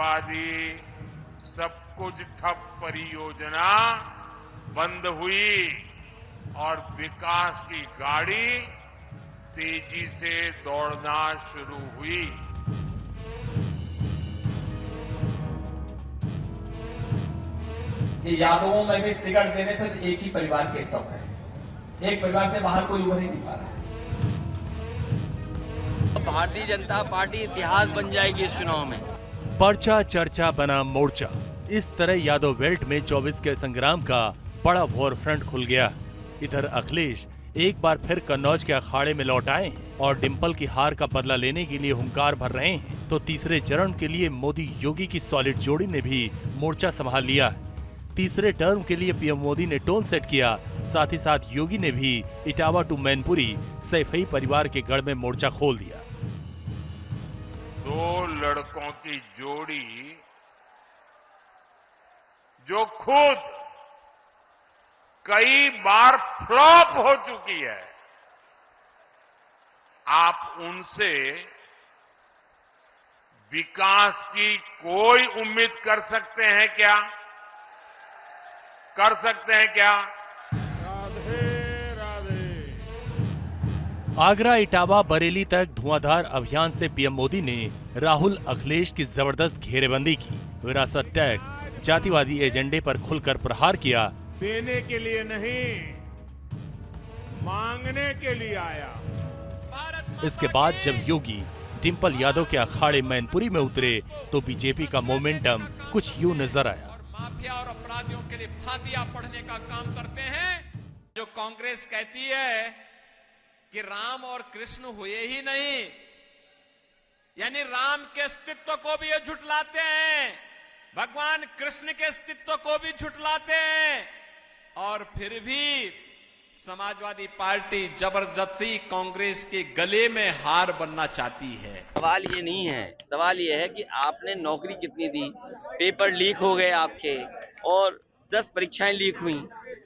राष्ट्रवादी सब कुछ ठप परियोजना बंद हुई और विकास की गाड़ी तेजी से दौड़ना शुरू हुई। ये यादवों में भी टिकट देने थे तो एक ही परिवार के सब है, एक परिवार से बाहर कोई उभर ही नहीं पा रहा है। भारतीय जनता पार्टी इतिहास बन जाएगी इस चुनाव में। पर्चा चर्चा बना मोर्चा। इस तरह यादव बेल्ट में 24 के संग्राम का बड़ा वॉर फ्रंट खुल गया। इधर अखिलेश एक बार फिर कन्नौज के अखाड़े में लौट आए हैं और डिंपल की हार का बदला लेने के लिए हुंकार भर रहे हैं, तो तीसरे चरण के लिए मोदी योगी की सॉलिड जोड़ी ने भी मोर्चा संभाल लिया। तीसरे टर्म के लिए पीएम मोदी ने टोन सेट किया, साथ ही साथ योगी ने भी इटावा टू मैनपुरी सैफई परिवार के गढ़ में मोर्चा खोल दिया। दो लड़कों की जोड़ी जो खुद कई बार फ्लॉप हो चुकी है, आप उनसे विकास की कोई उम्मीद कर सकते हैं क्या? कर सकते हैं क्या? राधे राधे। आगरा इटावा बरेली तक धुआंधार अभियान से पीएम मोदी ने राहुल अखिलेश की जबरदस्त घेरेबंदी की। विरासत टैक्स जातिवादी एजेंडे पर खुलकर प्रहार किया। देने के लिए नहीं, मांगने के लिए आया। इसके बाद जब योगी डिंपल यादव के अखाड़े मैनपुरी में उतरे तो बीजेपी का मोमेंटम कुछ यूं नजर आया। माफिया और अपराधियों के लिए फांसियां पढ़ने का काम करते हैं। जो कांग्रेस कहती है कि राम और कृष्ण हुए ही नहीं, यानी राम के अस्तित्व को भी ये झुठलाते हैं, भगवान कृष्ण के अस्तित्व को भी झुठलाते हैं, और फिर भी समाजवादी पार्टी जबरदस्ती कांग्रेस के गले में हार बनना चाहती है। सवाल ये नहीं है, सवाल ये है कि आपने नौकरी कितनी दी, पेपर लीक हो गए आपके और 10 परीक्षाएं लीक हुई,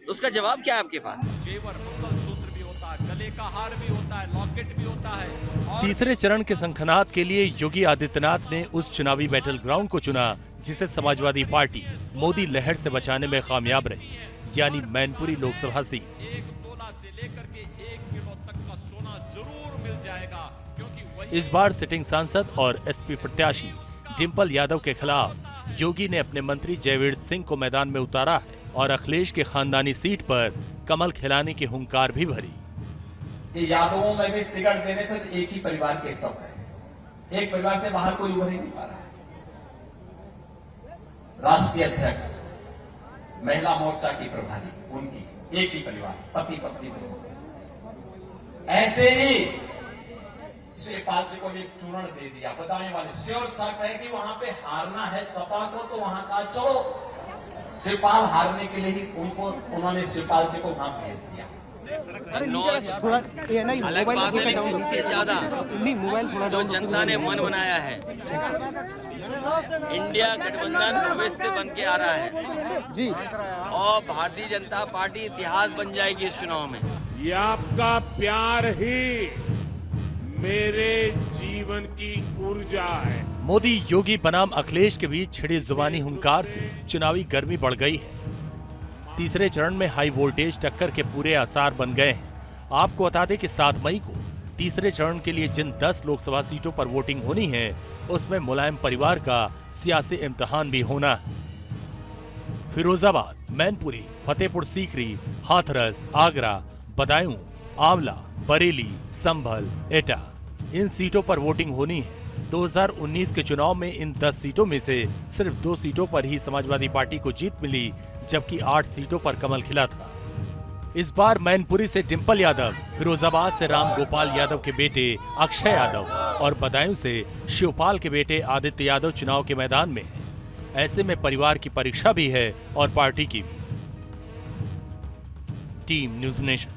तो उसका जवाब क्या है आपके पास? जेवर मंगलसूत्र भी होता है, गले का हार भी होता है, लॉकेट भी होता है। तीसरे चरण के शंखनाद के लिए योगी आदित्यनाथ ने उस चुनावी बैटल ग्राउंड को चुना जिसे समाजवादी पार्टी मोदी लहर से बचाने में कामयाब रही, यानी मैनपुरी लोकसभा सीट। 1 तोला से लेकर के 1 किलो तक का सोना जरूर मिल जाएगा, क्योंकि इस बार सिटिंग सांसद और एसपी प्रत्याशी डिंपल यादव के खिलाफ योगी ने अपने मंत्री जयवीर सिंह को मैदान में उतारा है और अखिलेश के खानदानी सीट पर कमल खिलाने की हुंकार भी भरी। ये यादवों में भी टिकट देने थे तो एक ही परिवार के सब है, एक परिवार से बाहर कोई उभर ही नहीं पा रहा है। राष्ट्रीय अध्यक्ष, महिला मोर्चा की प्रभारी, उनकी एक ही परिवार, पति पत्नी दोनों। ऐसे ही शिवपाल जी को भी चूर्ण दे दिया बताने वाले। श्योर शर्त है कि वहां पे हारना है सपा को, तो वहां का चलो शिवपाल हारने के लिए ही उन्होंने शिवपाल जी को वहां भेज दिया। अलग बात है, लेकिन उससे ज्यादा जो जनता ने मन बनाया है, इंडिया गठबंधन भविष्य से बन के आ रहा है जी, और भारतीय जनता पार्टी इतिहास बन जाएगी इस चुनाव में। ये आपका प्यार ही मेरे जीवन की ऊर्जा है। मोदी योगी बनाम अखिलेश के बीच छिड़ी जुबानी हुंकार से चुनावी गर्मी बढ़ गई है। तीसरे चरण में हाई वोल्टेज टक्कर के पूरे आसार बन गए हैं। आपको बता दें कि 7 मई को तीसरे चरण के लिए जिन 10 लोकसभा सीटों पर वोटिंग होनी है, उसमें मुलायम परिवार का सियासी इम्तिहान भी होना है। फिरोजाबाद, मैनपुरी, फतेहपुर सीकरी, हाथरस, आगरा, बदायूं, आंवला, बरेली, संभल, एटा, इन सीटों पर वोटिंग होनी है। 2019 के चुनाव में इन 10 सीटों में से सिर्फ 2 सीटों पर ही समाजवादी पार्टी को जीत मिली, जबकि 8 सीटों पर कमल खिला था। इस बार मैनपुरी से डिंपल यादव, फिरोजाबाद से राम गोपाल यादव के बेटे अक्षय यादव और बदायूं से शिवपाल के बेटे आदित्य यादव चुनाव के मैदान में हैं। ऐसे में परिवार की परीक्षा भी है और पार्टी की भी। Team news nation.